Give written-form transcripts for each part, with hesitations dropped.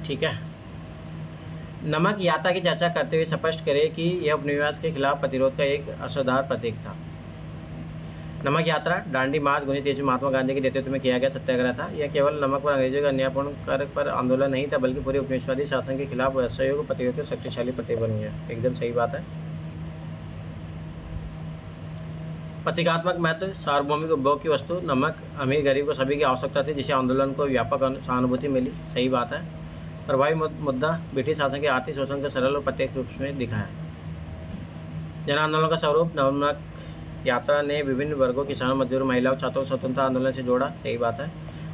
ठीक है। नमक यात्रा की चर्चा करते हुए स्पष्ट करें कि यह उपनिवेश के खिलाफ प्रतिरोध का एक असरदार प्रतीक था। नमक यात्रा दांडी मार्च 1923 में महात्मा गांधी के नेतृत्व में किया गया सत्याग्रह था। यह केवल नमक पर अंग्रेजों का अन्यायपूर्ण कर पर आंदोलन नहीं था, बल्कि पूरे उपनिवेशवादी शासन के खिलाफ असहयोग प्रतिरोध का शक्तिशाली प्रतीक बन गया। एकदम सही बात है। प्रतीकात्मक महत्व, सार्वभौमिक उपभोग की वस्तु नमक अमीर गरीब को सभी की आवश्यकता थी, जिसे आंदोलन को व्यापक सहानुभूति मिली। सही बात है। प्रभावी मुद्दा, ब्रिटिश शासन के आर्थिक शोषण को सरल और प्रत्यक्ष रूप में दिखाया। जन आंदोलन का स्वरूप, नमक यात्रा ने विभिन्न वर्गों, किसानों, मजदूरों, महिलाओं, छात्रों को स्वतंत्रता आंदोलन से जोड़ा। सही बात है।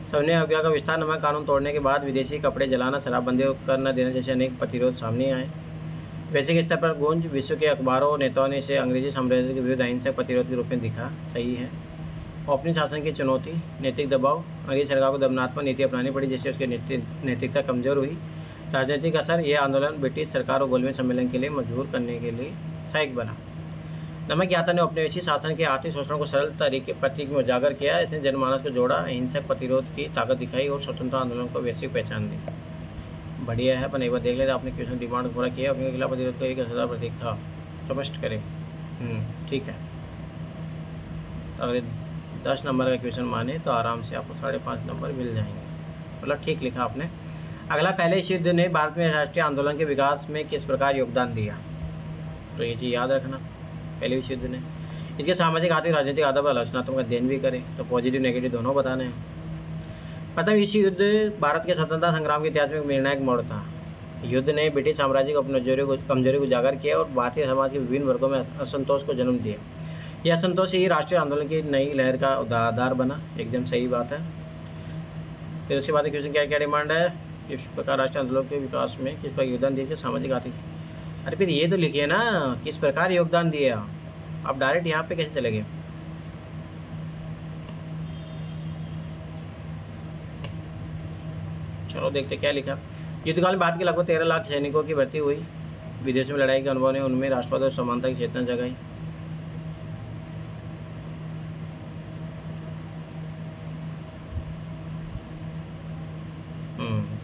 सविनय अवज्ञा का विस्तार, नमक कानून तोड़ने के बाद विदेशी कपड़े जलाना, शराबबंदी कर न देने जैसे अनेक प्रतिरोध सामने आए। वैश्विक स्तर पर गूंज, विश्व के अखबारों और नेताओं ने इसे अंग्रेजी साम्राज्य के विरुद्ध अहिंसक प्रतिरोध के रूप में दिखा। सही है। औपनिक शासन की चुनौती, नैतिक दबाव, अंग्रेज सरकार को दमनात्मक नीति अपनानी पड़ी जिससे उसकी नैतिकता कमजोर हुई। राजनीतिक असर, यह आंदोलन ब्रिटिश सरकार और गोलमेज सम्मेलन के लिए मजबूर करने के लिए सहायक बना। नमक यात्रा ने औपनिवेशिक शासन के आर्थिक शोषण को सरल तरीके प्रतीक में उजागर किया। इसने जनमानस को जोड़ा, अहिंसक प्रतिरोध की ताकत दिखाई और स्वतंत्रता आंदोलन को वैश्विक पहचान दी। बढ़िया है। अपन एक बार देख लेते, आपने क्वेश्चन डिमांड पूरा किया। अपने खिलाफ प्रतिरोध का एक असरदार प्रतीक था, स्पष्ट करें। ठीक है। अगर 10 नंबर का क्वेश्चन माने तो आराम से आपको 5.5 नंबर मिल जाएंगे। मतलब ठीक लिखा आपने। अगला, पहले विश्व युद्ध ने भारत में राष्ट्रीय आंदोलन के विकास में किस प्रकार योगदान दिया? तो ये चीज़ याद रखना, पहले विश्व युद्ध ने। इसके सामाजिक, आर्थिक, राजनीतिक आधार पर आलोचनात्मक अध्ययन भी करें, तो पॉजिटिव नेगेटिव दोनों बताने हैं। प्रथम विश्व युद्ध भारत के स्वतंत्रता संग्राम के इतिहास में एक निर्णायक मोड़ था। युद्ध ने ब्रिटिश साम्राज्य को अपनी कमजोरी को उजागर किया और भारतीय समाज के विभिन्न वर्गों में असंतोष को जन्म दिया। यह असंतोष ही राष्ट्रीय आंदोलन की नई लहर का आधार बना। एकदम सही बात है। फिर उसके बाद क्वेश्चन क्या डिमांड है? किस प्रकार राष्ट्रीय आंदोलन के विकास में किस प्रकार योगदान दिया, सामाजिक, आर्थिक। अरे फिर ये तो लिखिए ना, किस प्रकार योगदान दिया। आप डायरेक्ट यहाँ पे कैसे चले गए? चलो देखते क्या लिखा। युद्धकाल में भारत के लगभग 13 लाख सैनिकों की भर्ती हुई। विदेशों में लड़ाई के अनुभव ने उनमें राष्ट्रवाद और समानता की चेतना जगाई।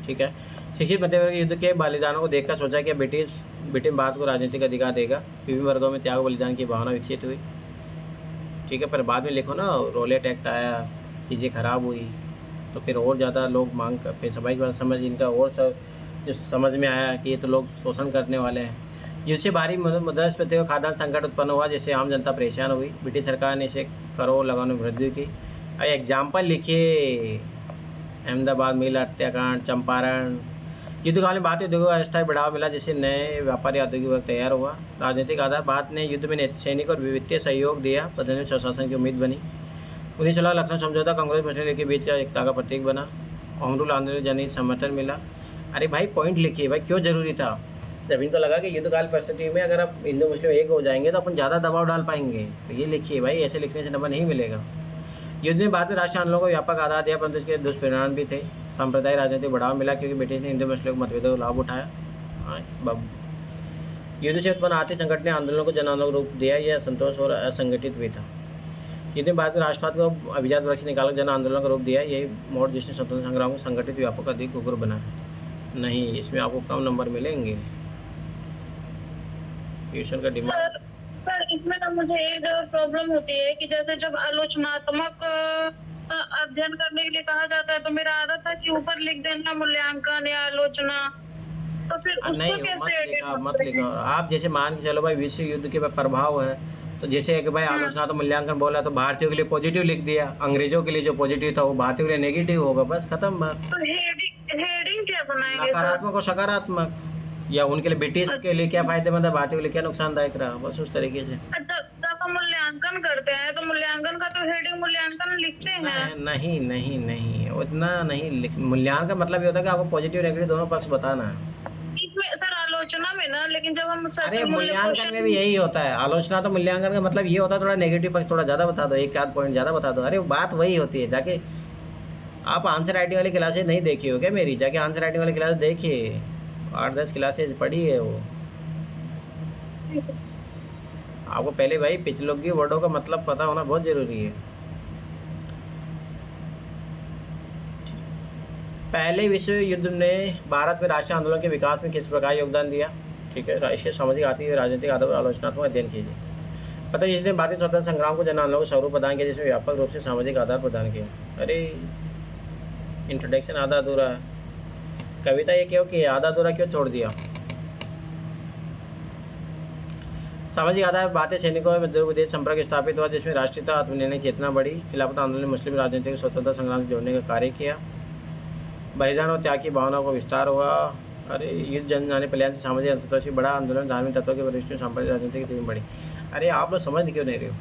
ठीक है। शिक्षित मध्यवर्ग युद्ध के बलिदानों को देखकर सोचा कि ब्रिटेन भारत को राजनीतिक अधिकार देगा। विभिन्न वर्गों में त्याग बलिदान की भावना विकसित हुई। ठीक है, पर बाद में लिखो ना, रोलेट एक्ट आया, चीज़ें खराब हुई, तो फिर और ज़्यादा लोग मांग कर, फिर समझ इनका और सब जो समझ में आया कि ये तो लोग शोषण करने वाले हैं। जिससे भारी मुद्रास्फीति और खाद्यान्न संकट उत्पन्न हुआ, जिससे आम जनता परेशान हुई। ब्रिटिश सरकार ने इसे करोड़ लगाने में वृद्धि की। एग्जाम्पल लिखिए, अहमदाबाद मिल हत्याकांड, चंपारण। युद्धकाल में भारतीय उद्योगों को अस्थायी बढ़ावा मिला, जिससे नए व्यापारी औद्योगिक वर्ग तैयार हुआ। राजनीतिक आधार, भारत ने युद्ध में सैनिक और वित्तीय सहयोग दिया, प्रधानमंत्री स्वशासन की उम्मीद बनी। 1916 लखनऊ समझौता कांग्रेस मुस्लिम लीग के बीच का एकता का प्रतीक बना। होम रूल आंदोलन जनहित समर्थन मिला। अरे भाई पॉइंट लिखिए भाई, क्यों जरूरी था? जब इनको लगा कि युद्धकाल परिस्थिति में अगर आप हिंदू मुस्लिम एक हो जाएंगे तो अपन ज़्यादा दबाव डाल पाएंगे, तो ये लिखिए भाई, ऐसे लिखने से नंबर नहीं मिलेगा। युद्ध ने बाद में राष्ट्रीय आंदोलन को व्यापक आधार दिया, परंतु इसके दुष्परिणाम भी थे। सांप्रदायिक राजनीति बढ़ावा मिला क्योंकि ब्रिटिश ने हिंदू मुस्लिम मतभेदों का लाभ उठाया। युद्ध से उत्पन्न आर्थिक संकट ने आंदोलन को जन आंदोलन रूप दिया। यह असंतोष और असंगठित भी था। युद्ध ने बाद में राष्ट्रवाद को अभिजात वर्ग से निकालकर जन आंदोलन का रूप दिया। यही मोड़ जिसने स्वतंत्रता संग्राम को संगठित, व्यापक, अधिक उग्र बनाया। नहीं, इसमें आपको कम नंबर मिलेंगे। ट्यूशन का डिमांड। सर इसमें ना मुझे एक प्रॉब्लम होती है कि जैसे जब आलोचनात्मक अध्ययन करने के लिए कहा जाता है तो मेरा आदत था कि ऊपर लिख देना मूल्यांकन या आलोचना, तो फिर उसको नहीं, कैसे मत लिखो आप। जैसे मान के चलो भाई, विश्व युद्ध के प्रभाव है, तो जैसे एक भाई आलोचना तो मूल्यांकन बोला तो भारतीयों के लिए पॉजिटिव लिख दिया, अंग्रेजों के लिए जो पॉजिटिव था वो भारतीयों के लिए नेगेटिव होगा, बस खत्म बात। तो हेडिंग क्या बनाएंगे? नकारात्मक और सकारात्मक, या उनके लिए ब्रिटिश के लिए क्या फायदेमंद है, भारतीयों के लिए क्या नुकसानदायक रहा, बस उस तरीके से। जब हम मूल्यांकन करते हैं तो मूल्यांकन का तो हेडिंग मूल्यांकन लिखते हैं। नहीं नहीं नहीं, उतना नहीं। मूल्यांकन मतलब ये होता है कि आपको पॉजिटिव नेगेटिव दोनों पक्ष बताना है। इसमें सर आलोचना में ना, लेकिन जब हम अरे मूल्यांकन में भी यही होता है। आलोचना तो मूल्यांकन का मतलब ये होता है थोड़ा नेगेटिव पक्ष थोड़ा ज़्यादा बता दो, एक आध पॉइंट ज़्यादा बता दो। अरे बात वही होती है। जाके आप आंसर राइटिंग वाली क्लासेज नहीं देखी हो क्या मेरी? जाके आंसर राइटिंग वाली क्लास देखिए, 8-10 क्लासेज पढ़ी है वो। आपको पहले भाई पिछलों की वर्डों का मतलब पता होना बहुत ज़रूरी है। पहले विश्व युद्ध ने भारत में राष्ट्रीय आंदोलन के विकास में किस प्रकार योगदान दिया? ठीक है, राष्ट्रीय सामाजिक आर्थिक राजनीतिक आधार पर आलोचनात्मक अध्ययन कीजिए। पता है इसने भारतीय स्वतंत्रता संग्राम को जन आंदोलन को स्वरूप प्रदान किया जिसमें व्यापक रूप से सामाजिक आधार प्रदान किया। अरे इंट्रोडक्शन आधा अधूरा है। कविता ये क्यों कि आधा अधूरा क्यों छोड़ दिया? सामाजिक आधार भारतीय सैनिकों में मध्य प्रदेश संपर्क स्थापित हुआ जिसमें राष्ट्रीयता आत्मनिर्णय चेतना बढ़ी। खिलाफत आंदोलन ने मुस्लिम राजनीतिक स्वतंत्रता संग्राम से जोड़ने का कार्य किया। बलिदान और त्याग की भावना को विस्तार हुआ। अरे युद्ध जन जाने कल्याण से सामाजिक अंतर्दृष्टि बड़ा आंदोलन धार्मिक तत्वों के वरिष्ठ सामाजिक राजनीति की टीम बढ़ी। अरे आप लोग समझ क्यों नहीं रहे हो?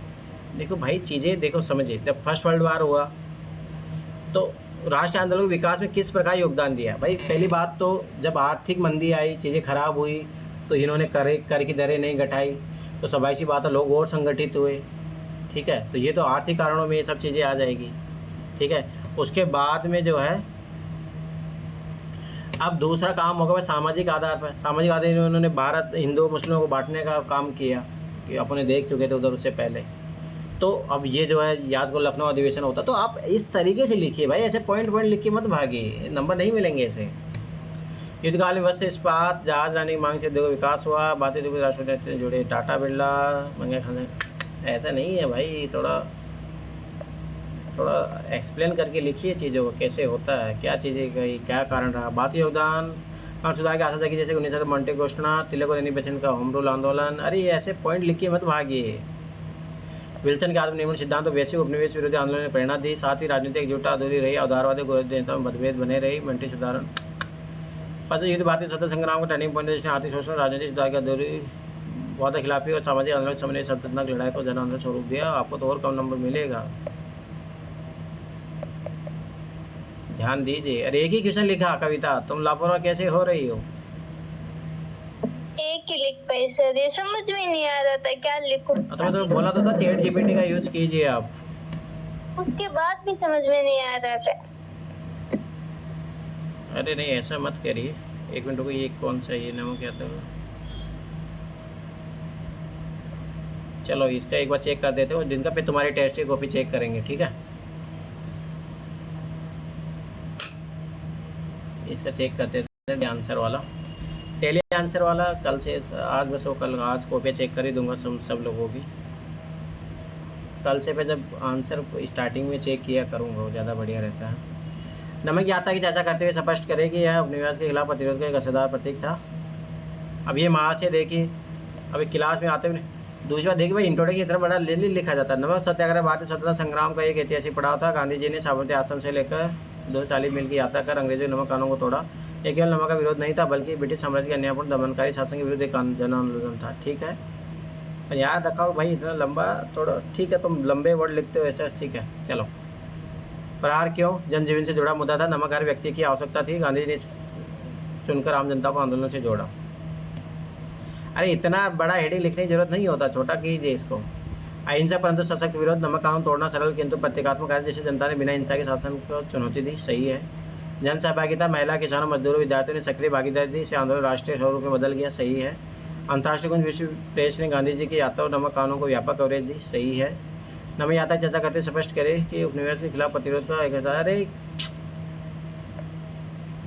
देखो भाई चीज़ें देखो समझिए, जब फर्स्ट वर्ल्ड वार हुआ तो राष्ट्रीय आंदोलन के विकास में किस प्रकार योगदान दिया? भाई पहली बात तो जब आर्थिक मंदी आई, चीज़ें खराब हुई तो इन्होंने कर की दरें नहीं घटाई, तो स्वाभाविक सी बात है लोग और संगठित हुए। ठीक है, तो ये तो आर्थिक कारणों में ये सब चीज़ें आ जाएगी। ठीक है, उसके बाद में जो है अब दूसरा काम होगा सामाजिक आधार पर। सामाजिक आधार पर उन्होंने भारत हिंदू मुस्लिमों को बांटने का काम किया कि अपने देख चुके थे उधर उससे पहले। तो अब ये जो है याद को लखनऊ अधिवेशन होता, तो आप इस तरीके से लिखिए भाई, ऐसे पॉइंट लिख के मत भागिए, नंबर नहीं मिलेंगे ऐसे। युद्धकाल में वस्त्र इस्पात जहाज लाने की मांग से उद्योग विकास हुआ। भारतीय उद्योग राष्ट्रपति से जुड़े टाटा बिरला मंगे खाने। ऐसा नहीं है भाई, थोड़ा एक्सप्लेन करके लिखिए चीज़ों को, कैसे होता है, क्या चीज़ें गई, क्या कारण रहा। भारतीय योगदान कानून सुधार की आशा तक जैसे 19 मंटे घोषणा, तिलक और बच्चन का होम रूल आंदोलन। अरे ऐसे पॉइंट लिख के मत भागिए। विल्सन के आत्मनिर्भर सिद्धांत और वैश्विक उपनिवेश विरोधी आंदोलन ने प्रेरणा दी। साथ ही राजनीतिक एकजुटता अधूरी रही, उदारवादी गोरखी नेताओं में मतभेद बने रही। मंटी सुधारण पत्र युद्ध भारतीय स्वतंत्रता संग्राम का टर्निंग पॉइंट जिसने आर्थिक शोषण, राजनीतिक सुधार की अधूरी वादा खिलाफी और सामाजिक आंदोलन समय सत्तात्मक लड़ाई को जन आंदोलन स्वरूप दिया। आपको तो और कम नंबर मिलेगा, ध्यान दीजिए। अरे एक ही क्वेश्चन लिखा कविता, तुम लापरवाह कैसे हो रही हो? एक ही लिख पाई सर, ये समझ में नहीं आ रहा था क्या लिखूं। तो मैं तो बोला तो था चैट जीपीटी का यूज कीजिए आप। उसके बाद भी समझ में नहीं आ रहा था। अरे नहीं ऐसा मत करिए, एक मिनट को, ये कौन सा ये नाम क्या था? चलो इसका एक बार चेक कर देते हो, जिनका फिर तुम्हारी टेस्ट की कॉपी चेक करेंगे। ठीक है, इसका चेक करते थे आंसर वाला, टेली आंसर वाला। कल से आज बस वो कल आज कॉपी चेक कर ही दूंगा सब लोगों की। कल से मैं जब आंसर स्टार्टिंग में चेक किया करूँगा वो ज़्यादा बढ़िया रहता है। नमक यात्रा की चर्चा करते हुए स्पष्ट करें कि यह उपनिवेश के खिलाफ प्रतिरोध का एक असरदार प्रतीक था। अब ये महाशय देखिए, अभी क्लास में आते हुए दूसरी बात देखिए भाई, इंट्रोडक्शन की तरफ बड़ा लिखा जाता है। नमक सत्याग्रह भारतीय स्वतंत्रता संग्राम का एक ऐतिहासिक पड़ाव था। गांधी जी ने साबरमती आश्रम से लेकर 240 मील की यात्रा कर अंग्रेजों ने नमक कानून को तोड़ा। यह केवल नमक का विरोध नहीं था बल्कि ब्रिटिश साम्राज्य के अन्यायपूर्ण दमनकारी शासन के विरुद्ध एक जन आंदोलन था। ठीक है, पर याद रखा भाई इतना लंबा थोड़ा, ठीक है तुम लंबे वर्ड लिखते हो ऐसा, ठीक है। चलो, प्रहार क्यों? जनजीवन से जुड़ा मुद्दा था। नमक हर व्यक्ति की आवश्यकता थी। गांधी जी ने चुनकर आम जनता को आंदोलन से जोड़ा। अरे इतना बड़ा हेडिंग लिखने की जरूरत नहीं होता, छोटा कीजिए इसको। अहिंसा परंतु सशक्त विरोध, नमक कानून तोड़ना सरल किंतु प्रतीकात्मक कार्य जिसे जनता ने बिना हिंसा के शासन को चुनौती दी। सही है। जन सहभागिता, महिला, किसानों, मजदूरों, विद्यार्थियों ने सक्रिय भागीदारी दी, इसे आंदोलन राष्ट्रीय स्वरूप में बदल गया। सही है। अंतर्राष्ट्रीय कुंज विश्व प्रेस ने गांधी जी की यात्रा और नमक कानून को व्यापक कवरेज दी। सही है। नमक यात्रा चर्चा करते स्पष्ट करें कि उपनिवेश के खिलाफ प्रतिरोध का एक हजार। अरे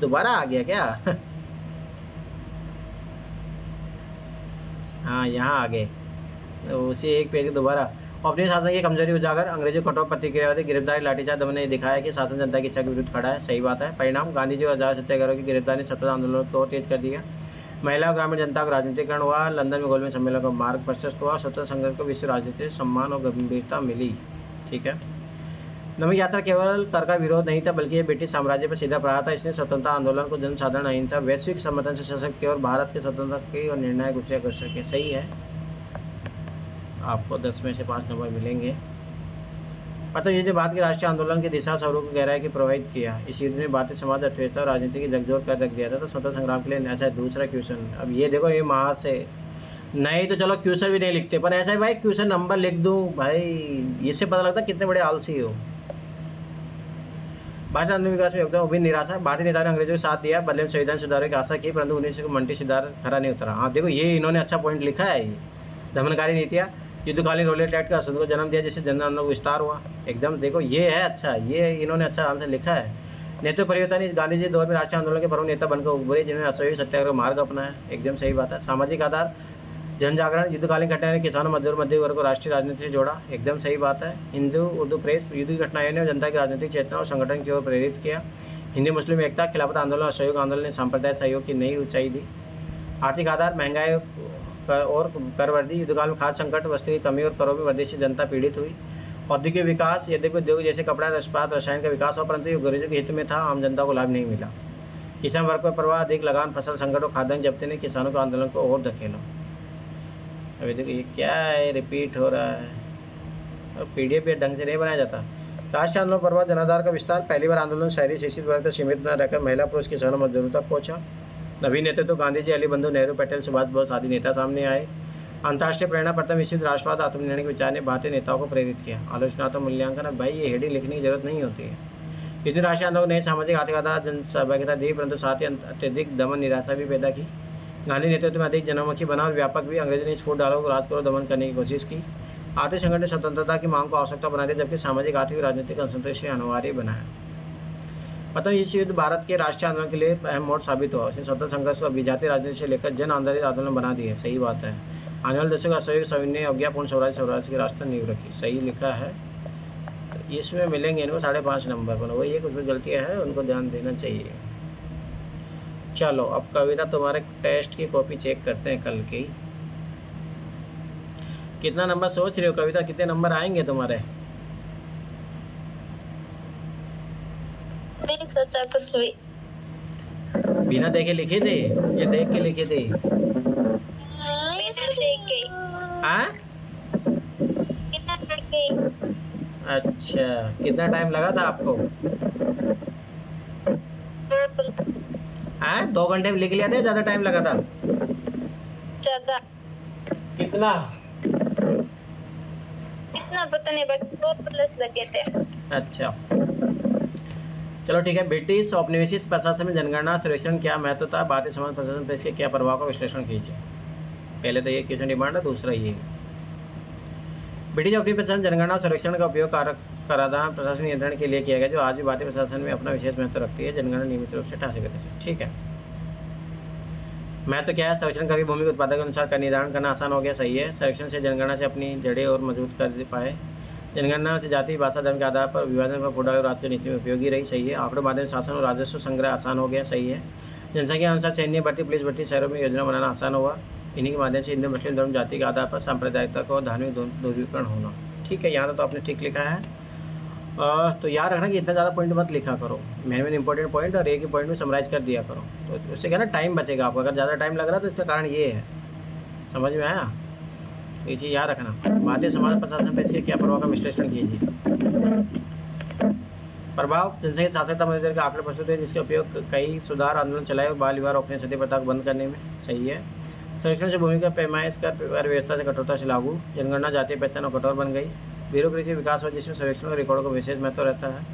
दोबारा आ गया क्या? हाँ यहाँ आ गए, उसी एक पेज दोबारा। अपने शासन की कमजोरी उजागर, अंग्रेजों कठोर प्रतिक्रिया, गिरफ्तारी, लाठीचार्ज, दमन ने दिखाया कि शासन जनता की इच्छा के विरुद्ध खड़ा है। सही बात है। परिणाम, गांधी जी और आजाद सत्याग्रह की गिरफ्तारी ने सत्ता आंदोलन को तेज कर दिया। महिला और ग्रामीण जनता का राजनीतिकरण हुआ। लंदन में गोलमेज सम्मेलन का मार्ग प्रशस्त हुआ। स्वतंत्रता संघर्ष को विश्व राजनीति सम्मान और गंभीरता मिली। ठीक है। नमक यात्रा केवल कर का विरोध नहीं था बल्कि ये ब्रिटिश साम्राज्य पर सीधा प्रहार था। इसने स्वतंत्रता आंदोलन को जनसाधारण अहिंसा वैश्विक समर्थन से सशक्त किया और भारत के स्वतंत्रता की और निर्णायक रूप से अग्रसर किया। सही है। आपको 10 में से 5 नंबर मिलेंगे। पता युद्ध ने भारत के राष्ट्रीय आंदोलन की दिशा स्वरूप की गहराई की प्रभावित किया। इस युद्ध ने भारतीय समाज, अर्थव्यवस्था और राजनीति की झकझोर कर रख दिया था। तो स्वतंत्रता संग्राम के लिए ऐसा दूसरा क्वेश्चन। अब ये देखो, ये महा से नहीं तो चलो क्वेश्चन भी नहीं लिखते, पर ऐसा है भाई क्वेश्चन नंबर लिख दूं भाई, इससे पता लगता कितने बड़े आलसी हो। भारतीय आंदोलन विकास में योगदान, वो भी निराशा। भारतीय नेताओं ने अंग्रेजों के साथ दिया, बदले में संविधान सुधारों की आशा की, परंतु 19 को मंटी सुधार खरा नहीं उतरा। हाँ देखो, ये इन्होंने अच्छा पॉइंट लिखा है। ये दमनकारी नीतियाँ, युद्धकालीन रोलेट एक्ट का असंतोष को जन्म दिया जिससे जन आंदोलन विस्तार हुआ। एकदम देखो ये है अच्छा, ये इन्होंने अच्छा आंसर लिखा है। नेतृत्व परिवर्तन, इस गांधी जी दौर में राष्ट्रीय आंदोलन के प्रमुख नेता बनकर उभरे जिन्होंने असहयोग सत्याग्रह मार्ग अपनाया। एकदम सही बात है। सामाजिक आधार, जन जागरण, युद्धकालीन घटनाएं ने किसानों, मजदूर, मध्य वर्ग को राष्ट्रीय राजनीति से जोड़ा। एकदम सही बात है। हिंदू उर्दू प्रेस, युद्ध की घटनाएं ने जनता की राजनीतिक चेतना और संगठन की ओर प्रेरित किया। हिंदू मुस्लिम एकता, खिलाफत आंदोलन, असहयोग आंदोलन ने सांप्रदायिक सहयोग की नई ऊंचाई दी। आर्थिक आधार, महंगाई और कर वृद्धि, युद्धकाल में खाद्य संकट, वस्तु की कमी और करों में वृद्धि से जनता पीड़ित हुई। औद्योगिक विकास, यद्यपि उद्योग जैसे कपड़ा, इस्पात, रसायन का विकास हुआ, परंतु ये गरीबों के हित में था, आम जनता को लाभ नहीं मिला। किसान वर्ग पर प्रभाव, अधिक लगान, फसल संकट और खाद्यान्न जब्ती ने किसानों के आंदोलन को और धकेला। अभी देखो ये क्या है, रिपीट हो रहा है और PDF पे ढंग से नहीं बनाया जाता। राष्ट्रीय आंदोलन प्रभाव, जनाधार का विस्तार, पहली बार आंदोलन शहरी शिक्षित वर्ग तक सीमित न रहकर महिला, पुरुष, किसानों, मजदूरों तक पहुंचा। नवीन नेतृत्व, गांधी जी, अली बंधु, नेहरू, पटेल, सुभाष बोस आदि नेता सामने आए। अंतर्राष्ट्रीय प्रेरणा, प्रथम विश्व युद्ध, राष्ट्रवाद, आत्मनिर्भर के विचार ने भारतीय नेताओं को प्रेरित किया। आलोचनात्मक मूल्यांकन, भाई ये हेडिंग लिखने की जरूरत नहीं होती है। इतने राष्ट्रीय आंदोलन ने सामाजिक आर्थिक आधार, जन सहभागिता दी, परंतु साथ ही अत्यधिक दमन, निराशा भी पैदा की। गांधी नेतृत्व में अधिक जनमुखी बना और व्यापक भी। अंग्रेजों ने इस फूट डालों को राज को दमन करने की कोशिश की। आर्थिक संगठन ने स्वतंत्रता की मांग को आवश्यकता बना दिया, जबकि सामाजिक, आर्थिक, राजनीतिक असंतोष से अनिवार्य बनाया। मतलब इस युद्ध भारत के राष्ट्रीय आंदोलन के लिए अहम मोड़ साबित हुआ। उसने स्वतंत्र संघर्ष को विजातीय राजनीति से लेकर जन आधारित आंदोलन बना दिए। सही बात है। आने वाले देशों का सहयोग, सविनय, अज्ञापूर्ण स्वराज के रास्ते नींव रखी। सही लिखा है। तो इसमें मिलेंगे इनको 5.5 नंबर पर। वही एक उसमें गलतियाँ है, उनको ध्यान देना चाहिए। चलो अब कविता, तुम्हारे टेस्ट की कॉपी चेक करते हैं कल की। कितना नंबर सोच रहे हो कविता, कितने नंबर आएंगे तुम्हारे? नहीं सोचा कुछ भी। बिना देखे लिखी थी या देख के लिखी थी? बिना देख के। हाँ? बिना देख के। अच्छा, कितना टाइम लगा था आपको? हाँ, 2 घंटे में लिख लिया था, ज्यादा टाइम लगा था? ज्यादा। कितना? इतना पता नहीं, बस 2+ लगे थे। अच्छा चलो ठीक है। ब्रिटिश औपनिवेशिक प्रशासन में जनगणना सर्वेक्षण क्या महत्व था, भारतीय समाज प्रशासन पर इसके क्या प्रभाव का विश्लेषण कीजिए। पहले तो ये क्वेश्चन डिमांड है, दूसरा ये। ब्रिटिश औपनिवेशिक प्रशासन जनगणना सर्वेक्षण का उपयोग कराधान प्रशासन नियंत्रण के लिए किया गया, जो आज भी भारतीय प्रशासन में अपना विशेष महत्व रखती है। जनगणना नियमित रूप से 88%। ठीक है। महत्व क्या है? सर्वेक्षण कभी भूमि के उत्पादन के अनुसार का निर्धारण करना आसान हो गया। सही है। सर्वेक्षण से जनगणना से अपनी जड़ें और मजबूत कर पाए। जनगणना से जाति, भाषा, धर्म के आधार पर विभाजन पर फूट डाल राष्ट्रीय नीति में उपयोगी रही। सही है। आंकड़ों माध्यम शासन और राजस्व संग्रह आसान हो गया। सही है। जनसंख्या अनुसार सैन्य भर्ती, पुलिस भर्ती, शहरों में योजना बनाना आसान हुआ। इन्हीं के माध्यम से हिंदू, मुस्लिम, धर्म, जाति के आधार पर सांप्रदायिकता को धार्मिक ध्रुवीकरण होना। ठीक है। यहाँ तो आपने ठीक लिखा है। तो याद रखना कि इतना ज़्यादा पॉइंट मत लिखा करो। मेन इंपॉर्टेंट पॉइंट और एक ही पॉइंट में समराइज कर दिया करो, तो उससे क्या ना टाइम बचेगा आपको। अगर ज़्यादा टाइम लग रहा है तो इसका कारण ये है। समझ में आया? तो ये चीज़ याद रखना। भारतीय समाज प्रशासन पर इसके क्या प्रभाव का विश्लेषण कीजिए। प्रभाव, जनसंख्या साक्षरता मध्य के आंकड़े प्रस्तुत है, जिसके उपयोग कई सुधार आंदोलन चलाए और बाल विवाह रोकने, सती प्रथा को बंद करने में। सही है। सर्वेक्षण से भूमि का पैमाइश कर व्यवस्था से कठोरता से लागू। जनगणना जातीय पहचान और कठोर बन गई। ब्यूरोक्रेसी विकास हुआ, जिसमें सर्वेक्षण और रिकॉर्डों का विशेष महत्व रहता है।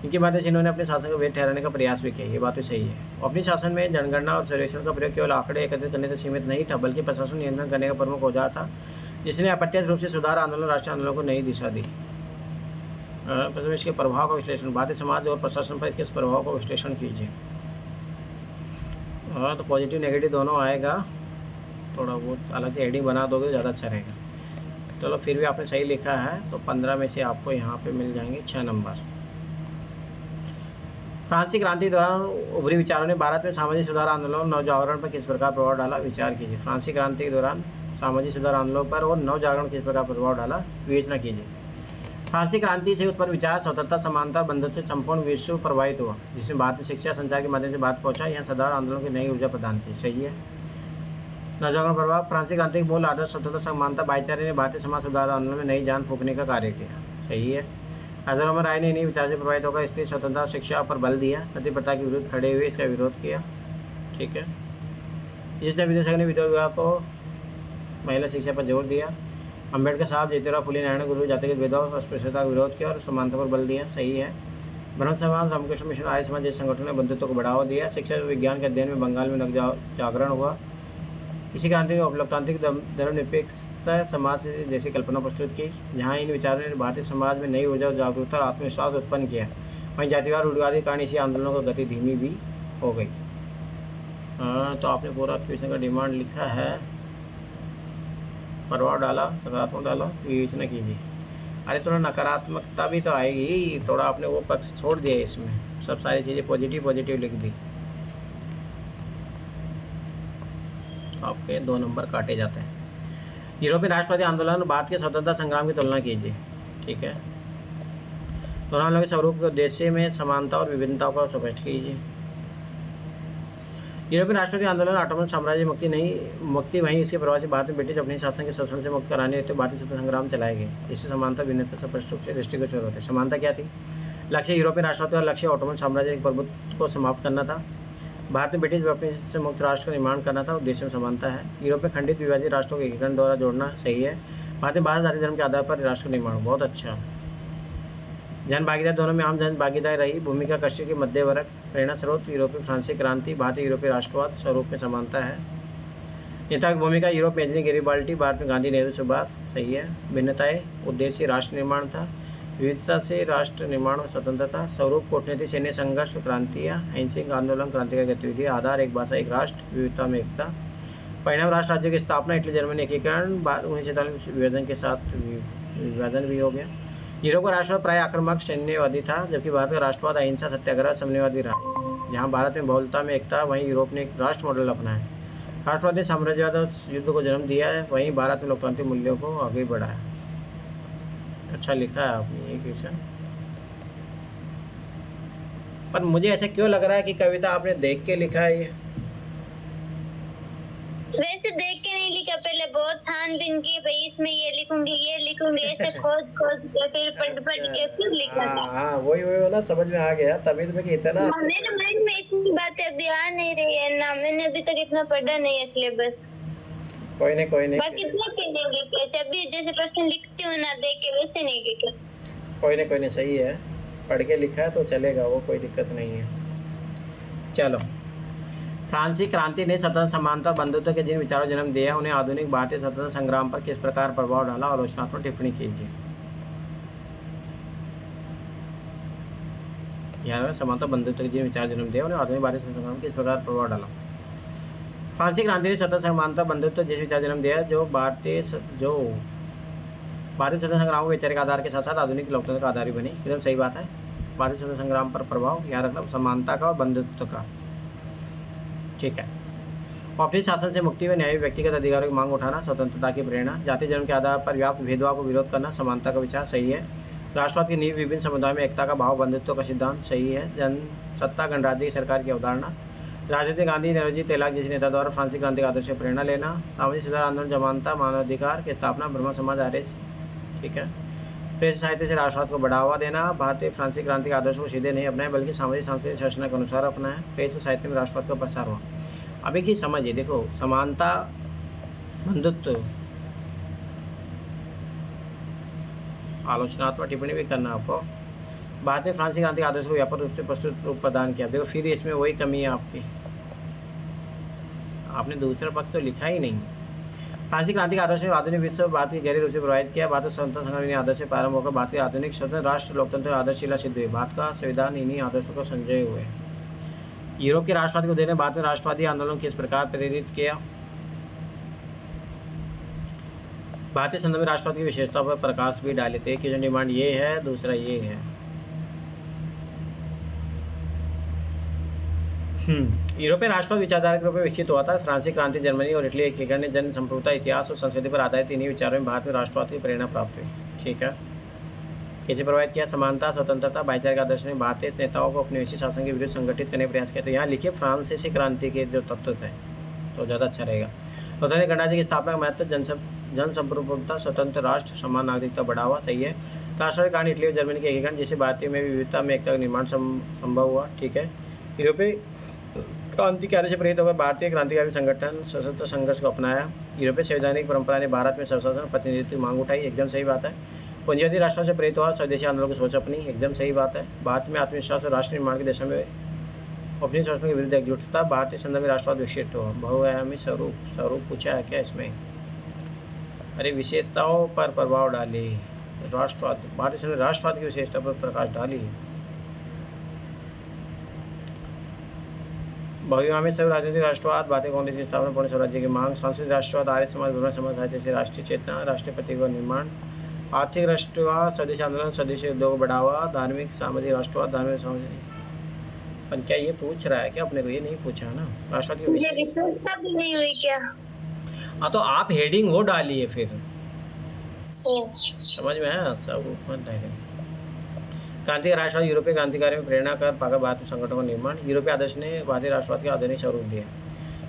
इनकी माध्यम से इन्होंने अपने शासन को वैध ठहराने का प्रयास भी किया। ये बात भी सही है। अपने शासन में जनगणना और सर्वेक्षण का प्रयोग केवल आंकड़े एकत्रित करने से सीमित नहीं था, बल्कि प्रशासन नियंत्रण करने का प्रमुख औजार था, जिसने अप्रत्यक्ष रूप से सुधार आंदोलन, राष्ट्रीय आंदोलन को नई दिशा दी। इसके प्रभाव का विश्लेषण, भारतीय समाज और प्रशासन पर इसके प्रभाव का विश्लेषण कीजिए। तो पॉजिटिव नेगेटिव दोनों आएगा। थोड़ा बहुत अलग से हेडिंग बना दोगे ज़्यादा अच्छा रहेगा। चलो फिर भी आपने सही लिखा है, तो 15 में से आपको यहाँ पे मिल जाएंगे 6 नंबर। फ्रांसीसी क्रांति के दौरान उभरी विचारों ने भारत में सामाजिक सुधार आंदोलन और नवजागरण पर किस प्रकार प्रभाव डाला, विचार कीजिए। फ्रांसीसी क्रांति के दौरान सामाजिक सुधार आंदोलन पर और नवजागरण किस प्रकार प्रभाव डाला, विवेचना कीजिए। फ्रांसीसी क्रांति से उत्पन्न विचार स्वतंत्रता, समानता, बंधुत्व से संपूर्ण विश्व प्रभावित हुआ, जिसमें भारत में शिक्षा, संचार के माध्यम से भारत पहुंचा। यहाँ सुधार आंदोलन की नई ऊर्जा प्रदान की। सही है। नवजागरण प्रभाव, फ्रांसीसी क्रांति के मूल आदर्श स्वतंत्रता, समानता, भाईचारे ने भारतीय समाज सुधार आंदोलन में नई जान फूंकने का कार्य किया। सही है। हजारों राय ने इन्हीं विचार से प्रभावित होकर स्त्री स्वतंत्रता और शिक्षा पर बल दिया। सती प्रथा के विरुद्ध खड़े हुए इसका विरोध किया। ठीक है। जिसने विद्यासागर ने विधवा विवाह को महिला शिक्षा पर जोर दिया। अम्बेडकर साहब, ज्योतिराव फुले, नारायण गुरु जातिगत भेदभाव और अस्पृश्यता का विरोध किया और समानता पर बल दिया। सही है। ब्रह्म समाज, रामकृष्ण मिशन, आर्य समाज जैसे संगठनों ने बंधुत्व को बढ़ावा दिया। शिक्षा और विज्ञान के अध्ययन में बंगाल में जागरण हुआ। इसी क्रांति में लोकतांत्रिक धर्मनिरपेक्षता समाज जैसी कल्पना प्रस्तुत की, जहाँ इन विचारों ने भारतीय समाज में नई ऊर्जा, जागरूकता और आत्मविश्वास उत्पन्न किया। वहीं जातिवाद रूढ़िवादी कारण इसी आंदोलनों की गति धीमी भी हो गई। तो आपने पूरा क्वेश्चन का डिमांड लिखा है, प्रभाव डाला, सकारात्मक डाला, विवेचना कीजिए। अरे थोड़ा नकारात्मकता भी तो आएगी, थोड़ा आपने वो पक्ष छोड़ दिया इसमें, सब सारी चीज़ें पॉजिटिव पॉजिटिव लिख दी, आपके 2 नंबर काटे जाते हैं। यूरोपीय राष्ट्रवादी आंदोलन भारत के स्वतंत्रता संग्राम की तुलना कीजिए। ठीक है, दोनों आंदोलन के स्वरूप के उद्देश्य में समानता और विभिन्नताओं को स्पष्ट कीजिए। यूरोपीय राष्ट्रवादी आंदोलन ऑटोमन साम्राज्य मुक्ति वहीं इसके प्रभाव से भारत में ब्रिटिश अपने शासन के शोषण से मुक्त कराने हेतु भारतीय स्वतंत्रता संग्राम चलाए गए। इससे समानता भिन्नता स्पष्ट रूप से दृष्टिगोचर होते। समानता क्या थी? लक्ष्य यूरोपीय राष्ट्रवाद का लक्ष्य ऑटोमन साम्राज्य के प्रभुत्व को समाप्त करना था। भारत में ब्रिटिश अपने से मुक्त राष्ट्र का निर्माण करना था। उद्देश्य में समानता है। यूरोप में खंडित विभाजित राष्ट्रों को एकीकरण द्वारा जोड़ना सही है। भारत में बाह्य जाति धर्म के आधार पर राष्ट्र का निर्माण, बहुत अच्छा। जन भागीदारी, दोनों में आम जन भागीदारी रही। भूमिका कश्य के मध्य वर्ग, प्रेरणा स्रोत यूरोपीय फ्रांसीसी क्रांति, भारतीय यूरोपीय राष्ट्रवाद, स्वरूप में समानता है। नेता की भूमिका यूरोप में गैरिबाल्डी, भारत में गांधी, नेहरू, सुभाष, सही है। भिन्नताएं, उद्देश्य राष्ट्र निर्माण था। विविधता से राष्ट्र निर्माण और स्वतंत्रता। स्वरूप कूटनीति, सैन्य संघर्ष, क्रांतियाँ, अहिंसक आंदोलन, क्रांतिकारी गतिविधि। आधार एक भाषा एक राष्ट्र, विविधता में एकता। परिणाम राष्ट्र राज्यों की स्थापना, इटली जर्मनी एकीकरण, 1947 विभाजन के साथ विभाजन भी हो गया। यूरोप का राष्ट्रवाद प्राय आक्रामक सैन्यवादी था, जबकि भारत का राष्ट्रवाद अहिंसा, सत्याग्रह, साम्यवादी रहा। जहाँ भारत में बहुलता में एकता, वहीं यूरोप ने एक राष्ट्र मॉडल अपनाया। राष्ट्रवाद ने साम्राज्यवाद और युद्ध को जन्म दिया है, वहीं भारत में लोकतांत्रिक मूल्यों को आगे बढ़ाया। अच्छा लिखा है आपने ये क्वेश्चन, पर मुझे ऐसा क्यों लग रहा है कि कविता आपने देख के लिखा है ये? वैसे देख के नहीं लिखा, पहले बहुत छानबीन की, भाई इसमें ये लिखूंगी ऐसे खोज के फिर पढ़ के फिर लिखा था। हाँ वही ना, समझ में आ गया, तभी तो मैं इतना मेरे माइंड में इतनी बातें अभी आ नहीं रही है ना, मैंने अभी तक इतना पढ़ा नहीं है सिलेबस। कोई नहीं बाकी देख के नहीं लिखे, अभी जैसे क्वेश्चन लिखती हूँ ना देख के, वैसे नहीं लिखे। कोई नहीं सही है, पढ़ के लिखा है तो चलेगा, वो कोई दिक्कत नहीं है। चलो, फ्रांसीसी क्रांति ने स्वतंत्रता, समानता, बंधुत्व के जिन विचारों जन्म दिया, उन्हें आधुनिक भारतीय स्वतंत्रता संग्राम पर किस प्रकार प्रभाव डाला? आलोचनात्मक टिप्पणी कीजिए। यार, समानता, बंधुत्व के जिन विचार जन्म दिया, उन्हें आधुनिक भारतीय स्वतंत्रता संग्राम किस प्रकार प्रभाव डाला? फ्रांसीसी क्रांति ने स्वतंत्रता, समानता, बंधुत्व जिस विचार जन्म दिया, जो भारतीय स्वतंत्रता संग्राम के वैचारिक आधार के साथ साथ आधुनिक लोकतंत्र का आधार भी बनी। एकदम सही बात है। भारतीय स्वतंत्रता संग्राम पर प्रभाव याद रखना, समानता का और बंधुत्व का। ठीक है। औपनिक शासन से मुक्ति में न्यायी व्यक्तिगत अधिकारों की मांग उठाना, स्वतंत्रता की प्रेरणा। जाति जन्म के आधार पर व्याप्त भेदभाव को विरोध करना, समानता का विचार, सही है। राष्ट्रवाद की नींव, विभिन्न समुदायों में एकता का भाव, बंधुत्व का सिद्धांत, सही है। जनसत्ता, गणराज्य की सरकार की अवधारणा। राजनीति, गांधी, नेहरू, तेलाक जैसे नेता द्वारा फ्रांसीसी क्रांति का आदर्श से प्रेरणा लेना। सामाजिक सुधार आंदोलन, समानता, मानवाधिकार की स्थापना, ब्रह्म समाज, आर्य। ठीक है। प्रेस साहित्य से राष्ट्रवाद को बढ़ावा देना। भारतीय फ्रांसीसी क्रांति के आदर्शों को सीधे नहीं अपनाए, बल्कि सामाजिक सांस्कृतिक शासन के अनुसार अपनाया। प्रेस और साहित्य में राष्ट्रवाद का प्रसार हुआ। अब एक चीज समझिए, देखो, समानता, बंधुत्व, आलोचनात्मक टिप्पणी भी करना आपको। बाद में फ्रांसीसी क्रांति के आदर्श को व्यापक रूप से प्रस्तुत रूप प्रदान किया। देखो, फिर इसमें वही कमी है आपकी, आपने दूसरा पक्ष तो लिखा ही नहीं। फ्रांसीसी क्रांति के आदर्श ने आधुनिक विश्व भारत की गहरी रूप से प्रभावित किया। भारत स्वतंत्रता संग्राम इन्हीं आदर्श से प्रारंभ होकर भारत के आधुनिक स्वतंत्र राष्ट्र लोकतंत्र आदर्शशिला सिद्ध हुए। भारत का संविधान इन्हीं आदर्शों को संजय हुए। यूरोप के राष्ट्रवाद को देने भारत में राष्ट्रवादी आंदोलन किस प्रकार प्रेरित किया? भारतीय संदर्भ में राष्ट्रवाद की विशेषता पर प्रकाश भी डाले थे। क्वेश्चन डिमांड ये है, दूसरा ये है। यूरोपीय राष्ट्रवाद विचारधारा के रूप में विकसित हुआ था। फ्रांसीसी क्रांति, जर्मनी और इटली एकीकरण ने जन संप्रभुता, इतिहास और संस्कृति पर आधारित इन्हीं विचारों में भारत में राष्ट्रवाद की प्रेरणा प्राप्त हुई। ठीक है। कैसे प्रभावित किया? समानता, स्वतंत्रता, भाईचारे का आदर्श ने भारतीय नेताओं को अपने विदेशी शासन के विरुद्ध संगठित करने का प्रयास किया। तो यहाँ लिखिए फ्रांसीसी क्रांति के जो तत्व थे, तो ज़्यादा अच्छा रहेगा। स्वतंत्र गणराज्य की स्थापना का महत्व, जन संप्रभुता, स्वतंत्र राष्ट्र, समान नागरिकता बढ़ावा, सही है। राष्ट्रवाद के कारण इटली और जर्मनी के एकीकरण, जिससे भारतीय में विविधता में एकता का निर्माण संभव हुआ। ठीक है। यूरोपीय क्रांति के आदर्श से प्रेरित होकर भारतीय क्रांतिकारी संगठन सशस्त्र संघर्ष को अपनाया। यूरोपीय संवैधानिक परंपरा ने भारत में स्वशासन, प्रतिनिधित्व की मांग उठाई। एकदम सही बात है। पूंजीवादी राष्ट्रों से प्रेरित हुआ, स्वदेशी आंदोलन की सोच अपनी। एकदम सही बात है। भारत में आत्मविश्वास और राष्ट्र निर्माण की दिशा में अपनी शोषण के विरुद्ध एकजुटता। भारतीय संदर्भ में राष्ट्रवाद विशिष्ट हुआ। बहुआयामी स्वरूप पूछा है क्या इसमें? अरे, विशेषताओं पर प्रभाव डाली राष्ट्रवाद, भारतीय संदर्भ राष्ट्रवाद की विशेषता पर प्रकाश डाली। भविष्य में सब राजनीतिक राष्ट्रवाद, भारतीय कांग्रेस की स्थापना, पूर्ण स्वराज्य की मांग, सांस्कृतिक राष्ट्रवाद, आर्य समाज, ब्रह्म समाज, साहित्य से राष्ट्रीय चेतना, राष्ट्रीय प्रतीक का निर्माण, आर्थिक राष्ट्रवाद, स्वदेशी आंदोलन, स्वदेशी उद्योग को बढ़ावा, धार्मिक सामाजिक राष्ट्रवाद, धार्मिक सामाजिक। पर क्या ये पूछ रहा है क्या अपने को? ये नहीं पूछा ना। राष्ट्रवाद की मुझे विशेष, रिसर्च भी नहीं हुई क्या? हाँ तो आप हेडिंग वो डालिए फिर, ओ, समझ में आया सब ऊपर डालिए। क्रांतिकारी राष्ट्रवाद, यूरोपीय क्रांतिकारियों में प्रेरणा कर पाकर भारतीय संगठनों का निर्माण, यूरोपीय आदर्श ने भारतीय राष्ट्रवाद के आधुनिक स्वरूप दिया।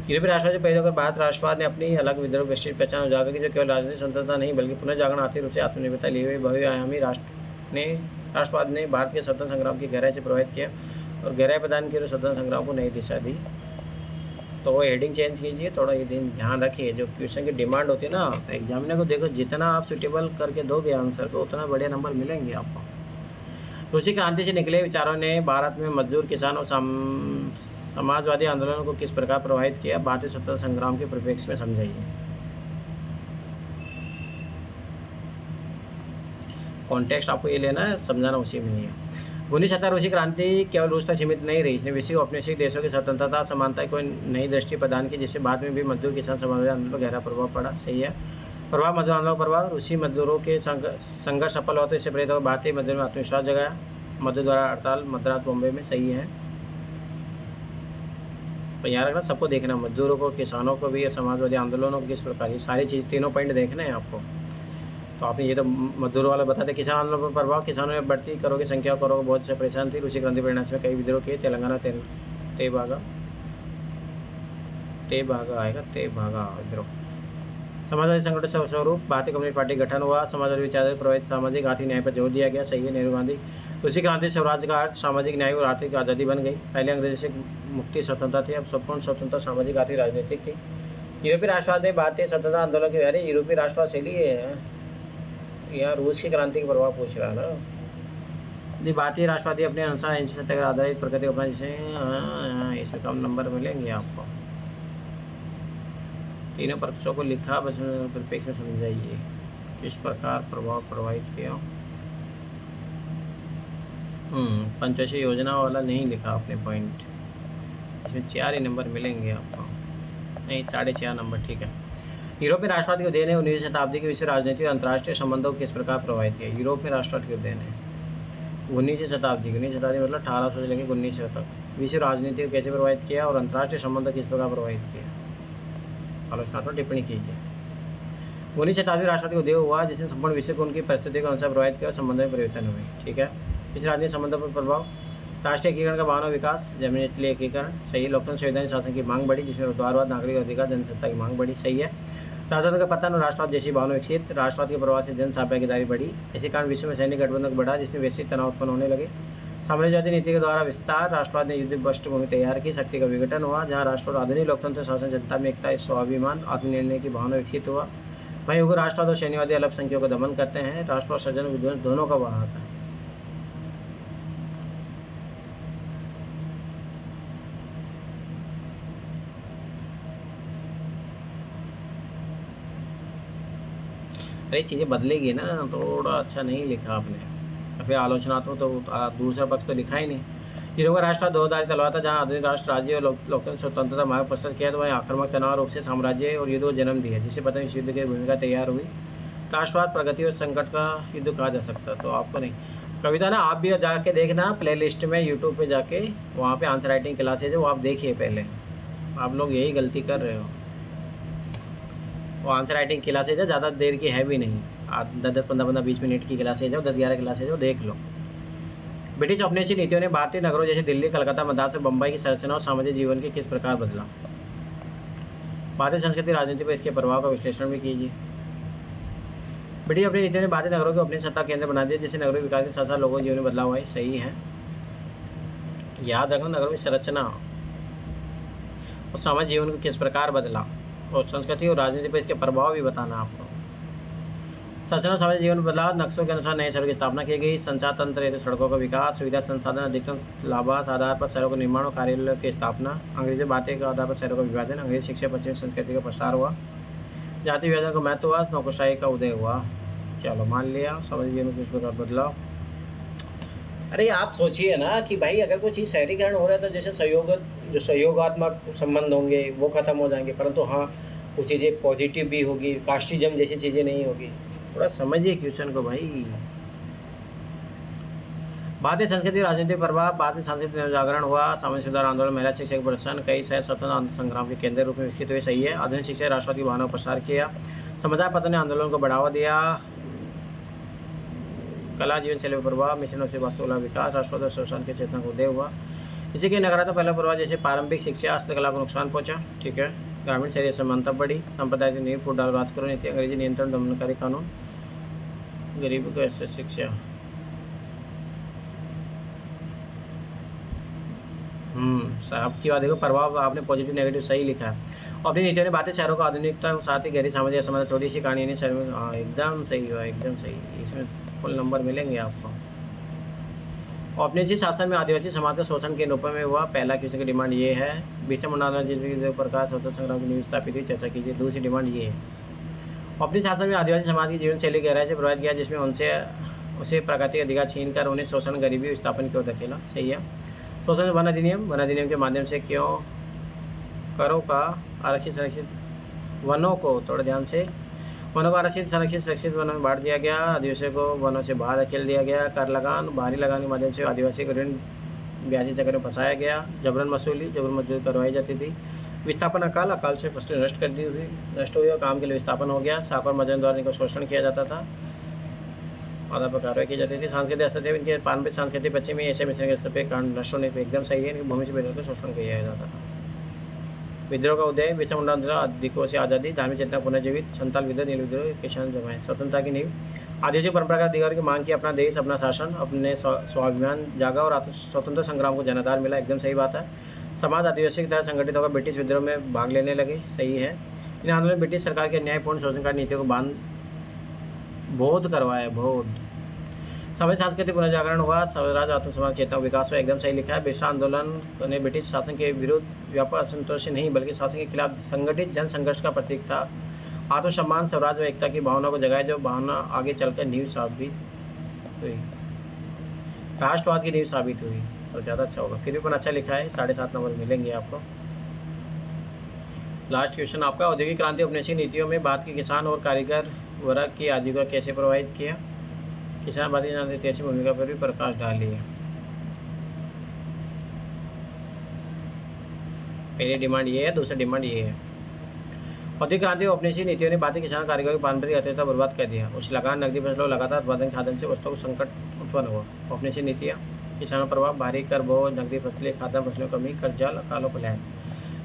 यूरोपीय राष्ट्रवाद से पैदा होकर भारत राष्ट्रवाद ने अपनी अलग विद्रोह विशिष्ट पहचान उजागर की, जो केवल राजनीतिक स्वतंत्रता नहीं बल्कि पुनर्जागरण, आर्थिक रूप से आत्मनिर्भरता लिए हुए बहुआयामी राष्ट्रवाद ने भारत के स्वतंत्र संग्राम की गहराई से प्रभावित किया और गहराई प्रदान की, स्वतंत्र संग्राम को नई दिशा दी। तो वो हेडिंग चेंज कीजिए, थोड़ा ये दिन ध्यान रखिए। जो क्वेश्चन की डिमांड होती है ना, तो एग्जामिनर को देखो, जितना आप सुटेबल करके दोगे आंसर तो उतना बढ़िया नंबर मिलेंगे आपको। रूसी क्रांति से निकले विचारों ने भारत में मजदूर, किसान और समाजवादी आंदोलनों को किस प्रकार प्रभावित किया, भारतीय स्वतंत्रता संग्राम के परिप्रेक्ष्य में समझाइए। कॉन्टेक्स्ट आपको ये लेना है, समझाना उसी में ही है। 1917 रूसी क्रांति केवल रूस तक सीमित नहीं रही, इसने विश्व औपनिवेशिक देशों की स्वतंत्रता, समानता को नई दृष्टि प्रदान की, जिससे बाद में भी मजदूर, किसान, समाजवादी आंदोलन पर गहरा प्रभाव पड़ा। सही है। प्रभाव, मजदूर आंदोलन प्रभाव, रूसी मजदूरों के संघर्ष सफल होते, इससे प्रेरित होकर भारतीय मजदूर में आत्मविश्वास जगाया, मजदूर द्वारा हड़ताल मद्रास, बॉम्बे में। सही है। तो याद रखना, सबको देखना, मजदूरों को, किसानों को भी, समाजवादी आंदोलनों को किस प्रकार, ये सारी चीज़ तीनों पॉइंट देखने हैं आपको। तो आपने ये तो मजदूरों वाला बताते, किसान आंदोलन पर प्रभाव, किसानों में बढ़ती करों की संख्या, करों को बहुत से परेशान थी, रूसी क्रांति परिणाम में कई विद्रोह किए, तेलंगाना तेभागा आएगा, तेभागा विद्रोह। समाजवादी संगठन स्वरूप, भारतीय कम्युनिस्ट पार्टी गठन हुआ, समाजवादी विचार प्रभावित, सामाजिक आर्थिक न्याय पर जोर दिया गया। सही है। नेहरू गांधी, रूसी क्रांति स्वराज का अर्थ सामाजिक न्याय और आर्थिक आज़ादी बन गई। पहले अंग्रेजी से मुक्ति स्वतंत्रता थी, अब संपूर्ण स्वतंत्रता सामाजिक, आर्थिक, राजनीतिक थी। यूरोपीय राष्ट्रवाद ने भारतीय स्वतंत्रता आंदोलन के, अरे यूरोपीय राष्ट्रवाद से लिए यहाँ रूस की क्रांति का प्रभाव पूछ रहा है ना। यदि भारतीय राष्ट्रवादी अपने अनुसार अहिंसा सत्याग्रह आधारित प्रगति अपना, जिसे इसमें कम नंबर मिलेंगे आपको। तीनों पक्षों को लिखा, बस परिप्रेक्ष्य में समझाइए किस प्रकार प्रभाव प्रभावित किया। पंचवर्षीय योजना वाला नहीं लिखा आपने पॉइंट, इसमें 4 ही नंबर मिलेंगे आपको, नहीं 4.5 नंबर। ठीक है। यूरोपीय राष्ट्रवाद के उदय ने 19वीं शताब्दी के विश्व राजनीति और अंतर्राष्ट्रीय संबंधों को किस प्रकार प्रभावित किया। यूरोप में राष्ट्रवाद के उदय ने 19वीं शताब्दी मतलब 1800 से लेकर 1900 तक विश्व राजनीति को कैसे प्रभावित किया और अंतर्राष्ट्रीय संबंधों किस प्रकार प्रभावित किया। आलोचनात्मक टिप्पणी कीजिए। 19वीं शताब्दी राष्ट्रवाद का उदय हुआ, जिसने संपूर्ण विश्व को उनकी परिस्थिति के अनुसार प्रभावित किया और संबंधों में परिवर्तन हुए। ठीक है। विश्व राजनीतिक संबंधों पर प्रभाव, राष्ट्रीय एकीकरण का भावना विकास, जमीनी एकीकरण। सही है। लोकतंत्र, संवैधानिक शासन की मांग बढ़ी, जिसमें उदारवाद, नागरिक अधिकार, जनसत्ता की मांग बढ़ी। सही है। राजतंत्र का पतन और राष्ट्रवाद जैसी भावना विकसित, राष्ट्रवाद के प्रभाव से जन भागीदारी बढ़ी, इसी कारण विश्व में सैनिक गठबंधन बढ़ा, जिसमें वैश्विक तनाव उत्पन्न होने लगे। साम्राज्यवादी नीति के द्वारा विस्तार, राष्ट्रवाद ने युद्ध पृष्ठभूमि तैयार की, शक्ति का विघटन हुआ, जहां राष्ट्र और आधुनिक लोकतंत्र शासन, जनता में एकता, स्वाभिमान, आत्मनिर्णय की भावना विकसित हुआ। वहीं उग्र राष्ट्रवाद और सैन्यवादी अल्पसंख्यकों को दमन करते हैं, राष्ट्रवाद सृजन विध्वंस दोनों का वाहक है। अरे चीज़ें बदलेगी ना, थोड़ा अच्छा नहीं लिखा आपने। फिर आलोचनात्मक तो दूसरा पक्ष तो लिखा ही नहीं। यूरोप का राष्ट्र 2000 तलवार था, जहाँ आधुनिक राष्ट्र, राज्य और लोकतंत्र स्वतंत्रता मार्ग प्रस्तुत किया, तो वहीं आक्रामक तनाव रूप से साम्राज्य और युद्ध को जन्म दिया, जिससे पता नहीं युद्ध की भूमिका तैयार हुई। राष्ट्रवाद, प्रगति और संकट का युद्ध कहा जा सकता, तो आपको नहीं। कविता ना आप भी जाके देखना प्ले लिस्ट में, यूट्यूब पर जाके, वहाँ पर आंसर राइटिंग क्लासेज है, वो आप देखिए पहले। आप लोग यही गलती कर रहे हो। वो आंसर राइटिंग क्लासेज है, ज़्यादा देर की है भी नहीं, 10-10, 15-15, 20 मिनट की क्लासेज है, 10-11 क्लासेज हो, देख लो। ब्रिटिश औपनिवेशिक नीतियों ने भारतीय नगरों जैसे दिल्ली, कलकत्ता, मद्रास और बम्बई की संरचना और सामाजिक जीवन के किस प्रकार बदला। भारतीय संस्कृति, राजनीति पर इसके प्रभाव का विश्लेषण भी कीजिए। ब्रिटिश अपनी नीतियों ने भारतीय नगरों को अपनी सत्ता केंद्र बना दिया, जिससे नगरीय विकास के साथ साथ लोगों के जीवन में बदलाव हुआ है। सही है। याद रखना, नगरों की संरचना और सामाजिक जीवन को किस प्रकार बदला, और संस्कृति और राजनीति पर इसके प्रभाव भी बताना आपको। संरचना सामाजिक जीवन बदलाव, नक्शों के अनुसार नए शहरों की स्थापना की गई, संचार तंत्र हेतु सड़कों का विकास, सुविधा संसाधन अधिकतम लाभांश आधार पर शहरों का निर्माण और कार्यालयों की स्थापना, अंग्रेजी भारतीय के आधार पर शहरों का विभाजन, अंग्रेजी शिक्षा, पश्चिमी संस्कृति का प्रसार हुआ, जाति विभाजन का महत्व हुआ, नौकरशाही का उदय हुआ। चलो मान लिया। सामाजिक जीवन में किस प्रकार बदलाव, अरे आप सोचिए ना कि भाई अगर कोई चीज़ शहरीकरण हो रहा है तो जैसे जो सहयोगात्मक संबंध होंगे वो खत्म हो जाएंगे, परंतु हाँ वो चीज़ें पॉजिटिव भी होगी, कास्टिज्म जैसी चीज़ें नहीं होगी। थोड़ा समझिए क्वेश्चन को भाई। भारतीय संस्कृति राजनीतिक प्रभाव। भारतीय सांस्कृतिक जागरण हुआ, सामाजिक सुधार आंदोलन, महिला शिक्षा प्रदर्शन, कई शहर स्वतंत्र संग्राम के केंद्र रूप में विकसित हुए। सही है। आधुनिक शिक्षा राष्ट्रवादी भावना का प्रसार किया। समाचार पत्र ने आंदोलन को बढ़ावा दिया। कला जीवन शैली प्रभाव, मिशनों से वास्तुकला विकास, राष्ट्रवाद शोषण की चेतना को उदय हुआ। इसी के नकारात्मक पहला प्रभाव जैसे पारंपरिक शिक्षा हस्तकला को नुकसान पहुंचा। ठीक है। ग्रामीण शहरी समानता बढ़ी, सांप्रदायिक नींव फूट डाल राज करो नीति, अंग्रेजी नियंत्रण दमनकारी कानून, गरीबों को ऐसे शिक्षा। आपकी बात देखो, प्रभाव आपने पॉजिटिव नेगेटिव सही लिखा है। अपनी नीतियों ने भारतीय शहरों को आधुनिकता के साथ ही गहरी सामाजिक असमानता, थोड़ी सी कहानी नहीं शहर में। हाँ एकदम सही हुआ, एकदम सही। इसमें फुल नंबर मिलेंगे आपको। औपनिवेशिक शासन में आदिवासी समाज का शोषण के रूप में हुआ। पहला क्वेश्चन की डिमांड ये है। बिरसा मुंडा जिस प्रकार स्वतंत्र संग्राम की नींव स्थापित हुई, चर्चा कीजिए। दूसरी डिमांड ये है। औपनिवेशिक शासन में आदिवासी समाज की जीवन शैली गहराई से प्रभावित किया, जिसमें उसे प्राकृतिक अधिकार छीन कर उन्हें शोषण, गरीबी, विस्थापन की ओर धकेला। सही है। शोषण वन अधिनियम के माध्यम से क्यों करों का आरक्षित संरक्षित वनों को, थोड़ा ध्यान से, वनों को आरक्षित संरक्षित वनों में बांट दिया गया। आदिवासियों को वनों से बाहर धकेल दिया गया। कर लगान, बाहरी लगान के माध्यम से आदिवासी को ऋण ब्याजी चक्कर में फंसाया गया। जबरन मजदूरी करवाई जाती थी। विस्थापन अकाल से फसलें नष्ट हुई और काम के लिए विस्थापन हो गया। साखर मजदूर द्वारा इनको शोषण किया जाता था, आधार पर कार्रवाई की जाती थी। सांस्कृतिक स्तर इनके पारंपरिक संस्कृति पश्चिमी एशिया मिश्रण के स्तर पर कारण नष्ट होने पर एकदम सही है। इनकी भूमि से बेहतर शोषण किया जाता था। विद्रोह का उदय, बिरसा मुंडा अधिकों से आज़ादी, धार्मिक चेतना पुनर्जीवित, संताल विद्रोह, नील विद्रोह, किसान जमाएं, स्वतंत्रता की नींव, आदिवासी परंपरा का अधिकार की मांग की, अपना देश अपना शासन, अपने स्वाभिमान जागा और स्वतंत्र संग्राम को जनाधार मिला। एकदम सही बात है। समाज आदिवासी की तरह संगठित होकर ब्रिटिश विद्रोह में भाग लेने लगे। सही है। इन आंदोलन में ब्रिटिश सरकार के न्यायपूर्ण शोषणकारी नीतियों को बोध करवाया। सामाजिक सांस्कृतिक पुनर्जागरण हुआ, स्वराज आत्मसम्मान चेतना विकास हुआ। एकदम सही लिखा है। बिरसा आंदोलन ने ब्रिटिश शासन के विरुद्ध व्यापक असंतोष से नहीं बल्कि शासन के खिलाफ संगठित जन संघर्ष का प्रतीक था। आत्मसम्मान, स्वराज व एकता की भावना को जगाया, जो भावना आगे चलकर नींव साबित हुई, राष्ट्रवाद की नींव साबित हुई। और ज़्यादा अच्छा होगा। फिर भी पण अच्छा लिखा है। 7.5 नंबर मिलेंगे आपको। लास्ट क्वेश्चन आपका, औद्योगिक क्रांति औपनिवेशिक नीतियों में भारत के किसान और कारीगर वर्ग की आजीविका कैसे प्रभावित किया। किसान भारतीय ऐतिहासिक भूमिका पर भी प्रकाश डालिए। पहली डिमांड ये है, दूसरी डिमांड ये है। औद्योगिक क्रांति और औपनिवेशिक नीतियों ने भारतीय किसान कारीगरों की पारंपरिक अर्थव्यवस्था बर्बाद कर दिया। उच्च लगान, नकदी फसलों, लगातार उत्पादन खाद्यान्न से वस्तुओं को संकट उत्पन्न हुआ। औपनिवेशिक नीतियाँ, किसानों पर प्रभाव, भारी कर बोझ, नकदी फसलें, खाद्यान्न फसलों कमी, कर्जा, अकालों पलायन।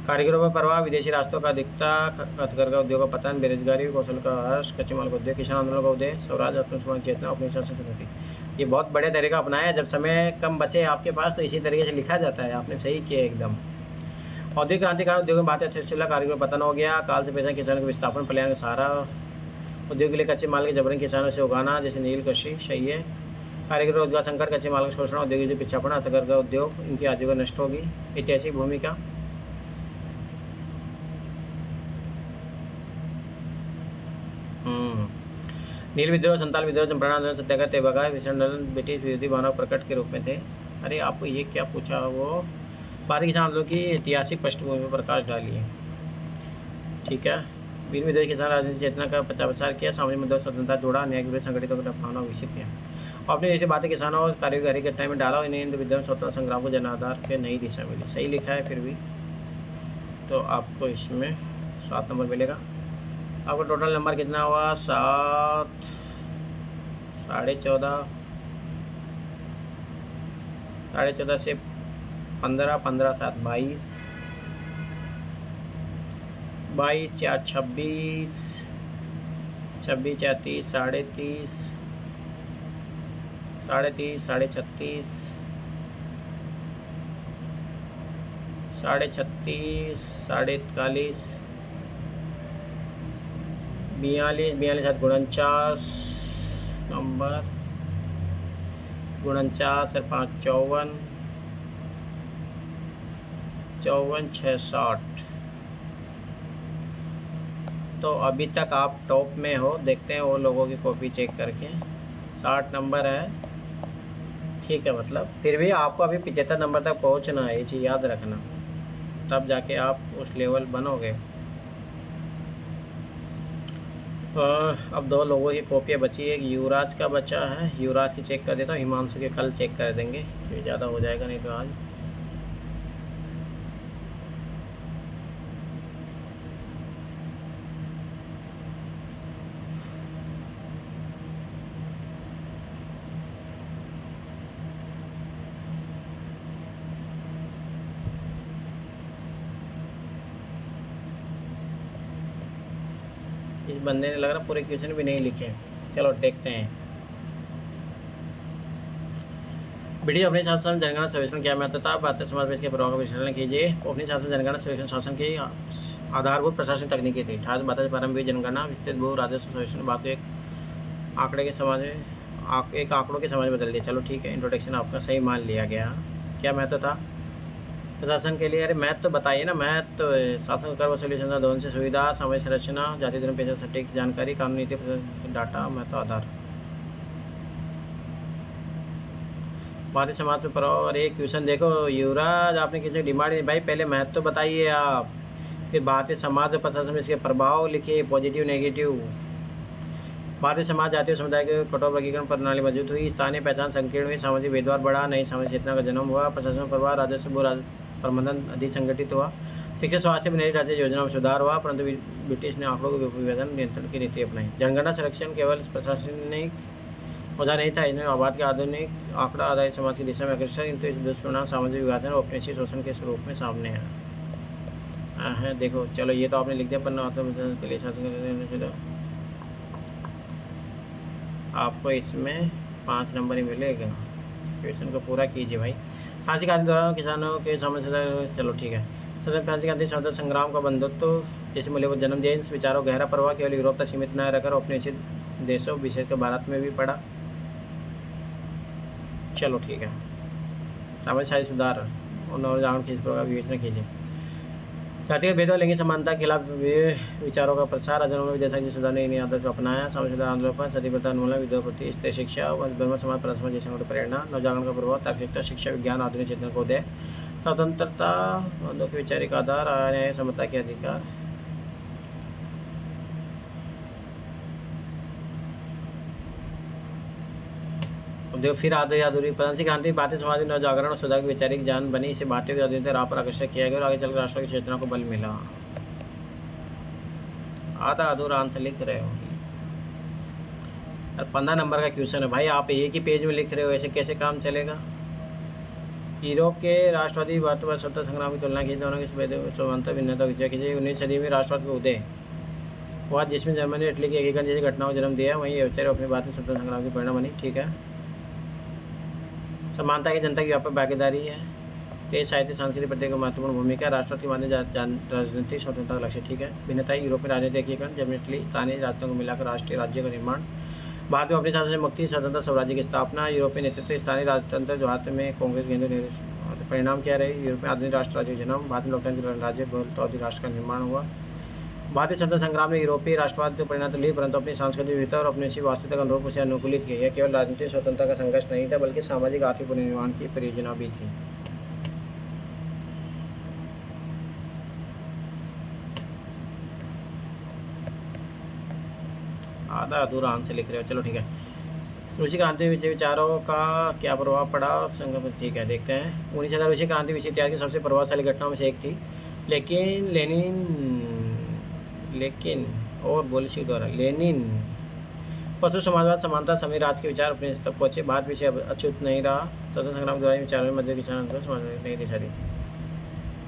कारीगरों पर प्रभाव, विदेशी राष्ट्रों का अधिकता, हथकरघा उद्योग का पतन, बेरोजगारी, कौशल का ह्रास, कच्चे माल का उद्योग, किसान आंदोलन का उदय, स्वराज आत्मसम्मान चेतना, अपनी संस्कृति। ये बहुत बड़े तरीका अपनाया। जब समय कम बचे आपके पास तो इसी तरीके से लिखा जाता है। आपने सही किया एकदम। औद्योगिक क्रांति कारण उद्योग में भारतीय अर्थव्यवस्था कारीगरों पतन हो गया। काल से पैसा किसानों के विस्थापन, पलायन का सहारा, उद्योग के लिए कच्चे माल के जबरन किसानों से उगाना, जैसे नील कृषि। सही है। कारीगर रोजगार संकट, कच्चे माल का शोषण, औद्योगिक जो पिछापन, हथकरघा उद्योग, इनकी आजीविका नष्ट होगी। ऐतिहासिक भूमिका, नील विद्रोह, संताल विद्रोह, चंपारण आंदोलन, सत्याग्रह, तेभागा, विषांदोलन ब्रिटिश विरोधी भावना प्रकट के रूप में थे। अरे आपको ये क्या पूछा, वो भारतीय किसान आंदोलन की ऐतिहासिक पृष्ठभूमि पर प्रकाश डालिए। ठीक है। वीर विद्रोही किसान राजनीतिक चेतना का प्रचार किया, सामाजिक मुद्दों स्वतंत्रता जोड़ा, न्याय विरोध संगठितों का भावना विकसित किया। अपने जैसे भारतीय किसानों और कारीगरी घटना में डाला, इन्हें हिंद विद्रोह स्वतंत्र संग्राम को जनाधार के नई दिशा मिली। सही लिखा है। फिर भी तो आपको इसमें 7 नंबर मिलेगा। आपका टोटल नंबर कितना हुआ? 7, 14.5, 14.5 से 15, 15 7 22, 22 4 26, 26 4 30, 30.5, 30.5, 36.5, 36.5, 41, 42 7 49 नंबर, 49 और 5 54, 54 6 60। तो अभी तक आप टॉप में हो। देखते हैं वो लोगों की कॉपी चेक करके। 60 नंबर है। ठीक है, मतलब फिर भी आपको अभी 75 नंबर तक पहुंचना है, ये चीज़ याद रखना, तब जाके आप उस लेवल बनोगे। अब 2 लोगों की कॉपियाँ बची है, एक युवराज का बचा है, युवराज की चेक कर देता हूँ, हिमांशु के कल चेक कर देंगे, ये ज़्यादा हो जाएगा नहीं तो आज। इस बंदे ने लग रहा पूरे क्वेश्चन भी नहीं लिखे, चलो देखते हैं। वीडियो अपने शासन जनगणना सर्वेक्षण क्या महत्व था, भारतीय समाज में इसके प्रभाव का विश्लेषण कीजिए। अपने शासन जनगणना सर्वेक्षण शासन की आधारभूत प्रशासन तकनीकी थी। 1872 प्रारंभ हुई जनगणना विस्तृत भू राजस्व सर्वेक्षण बात एक आंकड़े के समाज में एक आंकड़ों के समाज में बदल दिया। चलो ठीक है, इंट्रोडक्शन आपका सही मान लिया गया। क्या महत्व था प्रशासन के लिए? अरे मैथ तो बताइए ना, मैथ तो शासन कर वसूली संसाधन से सुविधा, समय संरचना, जाति धर्म पेशा सटीक जानकारी, कानून नीति डाटा, महत्व आधार, भारतीय समाज में प्रभाव। और एक क्वेश्चन देखो युवराज, आपने किसी डिमांड नहीं भाई, पहले मैथ तो बताइए आप, फिर भारतीय समाज और प्रशासन में इसके प्रभाव लिखिए, पॉजिटिव नेगेटिव। भारतीय समाज जातीय समुदाय के कठोर वर्गीकरण प्रणाली मौजूद हुई, स्थानीय पहचान संकीर्ण हुई, सामाजिक भेदभाव बढ़ा, नई सामाजिक चेतना का जन्म हुआ, प्रशासन प्रभाव, राजस्व प्रबंधन अधिक संगठित हुआ, शिक्षा स्वास्थ्य बुनियादी ढांचे योजना में सुधार हुआ, परंतु ब्रिटिश ने आंकड़ों के विभाजन नियंत्रण की नीति अपनाई। जनगणना संरक्षण केवल प्रशासनिक औजार नहीं था, इसने आबाद के आधुनिक आंकड़ा आधारित समाज की दिशा में अग्रसर, किंतु इस दुष्परिणाम सामाजिक विभाजन और औपनिवेशिक शोषण के स्वरूप में सामने है। देखो चलो ये तो आपने लिख दिया, पन्ना के लिए शासन आपको इसमें 5 नंबर ही मिलेगा। क्वेश्चन को पूरा कीजिए भाई। फांसी क्रांति दौरान किसानों के समस्या, चलो ठीक है। सदन फांसी क्रांति स्वतंत्रता संग्राम का बंधुत्व जैसे मूल्य को जन्म दिया, इन विचारों गहरा प्रभाव केवल यूरोप तक सीमित न रहकर अपने देशों विशेषकर भारत में भी पड़ा। चलो ठीक है। सामाजिक सुधार और नवजागरण की विवेचना कीजिए। जातिगत भेदभाव, लैंगिक समानता के खिलाफ विचारों का प्रसार, आंदोलन में जैसा कि सुधार ने इन आदर्श को अपनाया, सामाजिक सुधार आंदोलन पर सती प्रथा उन्मूलन, विधवा प्रति स्त्री शिक्षा, ब्रह्म समाज परस्पर जैसे प्रेरणा, नवजागरण का प्रभाव, तार्किकता, शिक्षा, विज्ञान, आधुनिक चेतना को उदय, स्वतंत्रता बंधुओं के वैचारिक आधार, न्याय समता के अधिकार। देखो फिर आधे अधूरी फ्रांसीसी क्रांति भारतीय समाज में नवजागरण और सुधार की वैचारिक जान बनी, इसे भारतीय आधुनिक राह पर आकर्षित किया गया और आगे चलकर राष्ट्र की चेतना को बल मिला। आधा अधूरा आंसर लिख रहे हो। 15 नंबर का क्वेश्चन है भाई, आप एक ही पेज में लिख रहे हो, ऐसे कैसे काम चलेगा? यूरोप के राष्ट्रवादी भारत स्वतंत्रता संग्राम की तुलना की, दोनों की समानता भिन्नता विचार कीजिए। 19वीं सदी में राष्ट्रवाद का उदय हुआ, जिसमें जर्मनी इटली की एकीकरण जैसी घटनाओं को जन्म दिया, वहीं विचार अपने भारतीय स्वतंत्रता संग्राम की प्रेरणा बनी। ठीक है। समानता की जनता की व्यापक भागीदारी है, देश साहित्य सांस्कृतिक प्रत्येक को महत्वपूर्ण भूमिका, राष्ट्रवाद की मान्य राजनीतिक स्वतंत्रता का लक्ष्य। ठीक है। भिन्नता यूरोप में राजनीतिक एकीकरण, जर्मनी इटली स्थानीय राज्यों को मिलाकर राष्ट्रीय राज्य का निर्माण, भारत में अपनी शासन से मुक्ति, स्वतंत्र स्वराज्य की स्थापना, यूरोपीय नेतृत्व, स्थानीय राजतंत्र, भारत में कांग्रेस केंद्र। परिणाम क्या रहे? यूरोप में आधुनिक राष्ट्र राज्य जन्म, भारत में लोकतंत्र राज्य बहुतवादी राष्ट्र का निर्माण हुआ। भारतीय स्वतंत्रता संग्राम में यूरोपीय राष्ट्रवाद को परिणत ली, परंतु अपनी सांस्कृतिक विविधता और अपनी वास्तविकता के अनुरूप उसे अनुकूलित किया। यह केवल राजनीतिक स्वतंत्रता का संघर्ष नहीं था, बल्कि सामाजिक आर्थिक पुनर्निर्माण की परियोजना भी थी। आधा अधूरा आंसर लिख रहे हो, चलो ठीक है। रूसी क्रांति विचारों का क्या प्रभाव पड़ा? संगम, ठीक है, देखते हैं। 19 रूसी क्रांति विश्व इतिहास की सबसे प्रभावशाली घटनाओं में से एक थी, लेकिन और बोल्शेविक द्वारा लेनिन पशु समाजवाद, समानता, समी राज के विचार अपने तक पहुंचे। भारत विषय अच्युत नहीं रहा। स्वतंत्र संग्राम के दौरान विचारों में मध्य किसान समाज नई दिशा दी।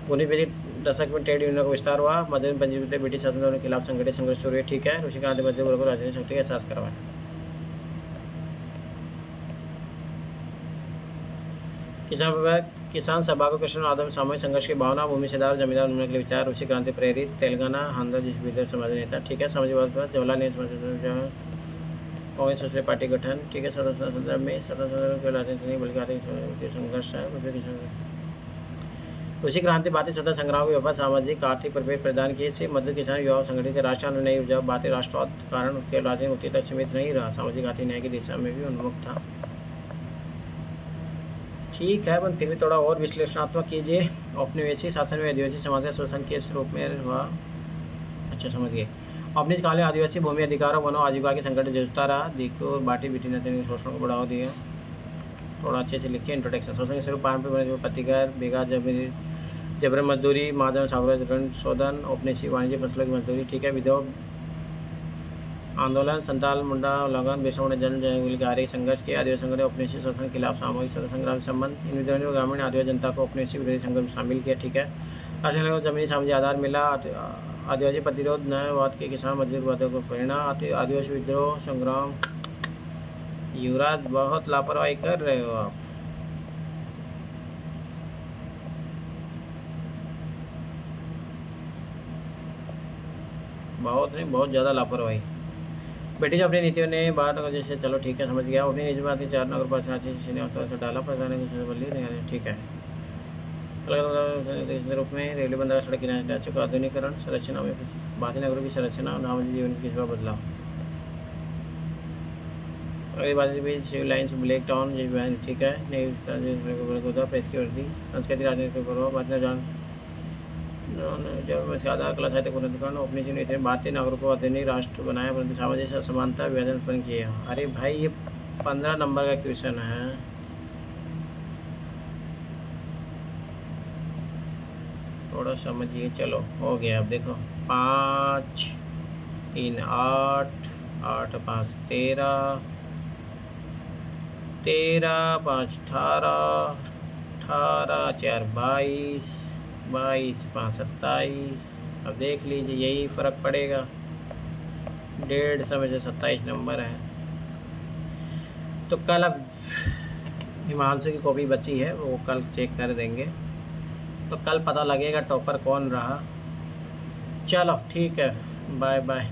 19वीं दशक में ट्रेड यूनियन का विस्तार हुआ, मध्य में पंजीकृत ब्रिटिश शासन के खिलाफ संगठित संघर्ष शुरू हुए। ठीक है। रूसी क्रांति मध्य वर्ग को राजनीतिक शक्ति का एहसास करवाया। किसान सभा को कृष्ण आदम सामूहिक संघर्ष की भावना, भूमि सुधार, जमींदार उन्मूलन के लिए विचार, रूसी क्रांति प्रेरित, तेलंगाना आंध्र जिस विद्रोह समाज नेता। ठीक है। समाजवाद पर जवाहरलाल नेहरू कांग्रेस सोशल पार्टी गठन। ठीक है। स्वतंत्रता संदर्भ में स्वतंत्रता केवल राजनीति नहीं बल्कि आर्थिक संघर्ष है। रूसी क्रांति भारतीय स्वतंत्रता संग्राम के व्यापक सामाजिक आर्थिक प्रवेश प्रदान किए, इससे मध्य किसान युवा संगठित राष्ट्र आंदोलन नई ऊर्जा, भारतीय राष्ट्रवाद कारण केवल राजनीतिक मुक्ति तक सीमित नहीं रहा, सामाजिक आर्थिक न्याय की दिशा में भी उन्मुख था। ठीक है, पर फिर भी थोड़ा और विश्लेषणात्मक कीजिए। औपनिवेशिक शासन में आदिवासी समाज का शोषण किस रूप में हुआ? अच्छा, समझ गए। औपनिवेशिक काल में आदिवासी भूमि अधिकारों वनों आजीविका के संकट जूझता रहा। देखो बाटी बिटी ने शोषण को बढ़ावा दिया। थोड़ा अच्छे से लिखिए। इंट्रोडक्शन। शोषण के स्वरूप पारंपरिक पतिकर बेगा जबर मजदूरी, महाजन साम्राज्य शोधन, औपनिवेशिक वाणिज्य फसलों की मजदूरी। ठीक है। विद्रोह आंदोलन, संताल मुंडा उल्लंघन, बेसों ने जन जागृति संघर्ष किया। आदिवासी संगठन औपनिवेशिक शोषण के खिलाफ सामूहिक संग्राम संबंध। इन विद्रोहियों ने ग्रामीण आदिवासी जनता को औपनिवेशिक विरोधी संघर्ष में शामिल किया। ठीक है। राष्ट्रीय को जमीनी सामाजिक आधार मिला। आदिवासी प्रतिरोध न्यायवाद के किसान मजदूर वादों को प्रेरणा। आदिवासी विद्रोह संग्राम। युवराज बहुत लापरवाही कर रहे हो आप। बहुत नहीं, बहुत ज़्यादा लापरवाही। ब्रिटिश अपनी नीतियों ने बाहर नगर जैसे, चलो ठीक है, समझ गया। अपनी निजी बात 4 नगर पास डाला पर ठीक है। रूप में रेलवे बंदरगाह सड़क किनारे ढांचे का आधुनिकरण, संरचना में भारतीय नगरों की संरचना, नामजी जीवन की किस बदलाव। अगली बात सिविल लाइन्स ब्लैक टाउन ठीक है। प्रेस की वर्दी, संस्कृति राजनीति प्रभाव, भारतीय जान आधार कला साहित्य पुनरुत्थान। औपनिवेशिक भारतीय नागरिकों को आधुनिक राष्ट्र बनाया, परंतु सामाजिक असमानता विभाजन उत्पन्न किया। अरे भाई ये 15 नंबर का क्वेश्चन है। थोड़ा समझिए। चलो हो गया। अब देखो 5 3 8 8 5 13 13 5 18 18 4 22 22 5 27। अब देख लीजिए यही फ़र्क पड़ेगा। 150 में से 27 नंबर है। तो कल अब हिमांशु की कॉपी बची है, वो कल चेक कर देंगे, तो कल पता लगेगा टॉपर कौन रहा। चलो ठीक है, बाय बाय।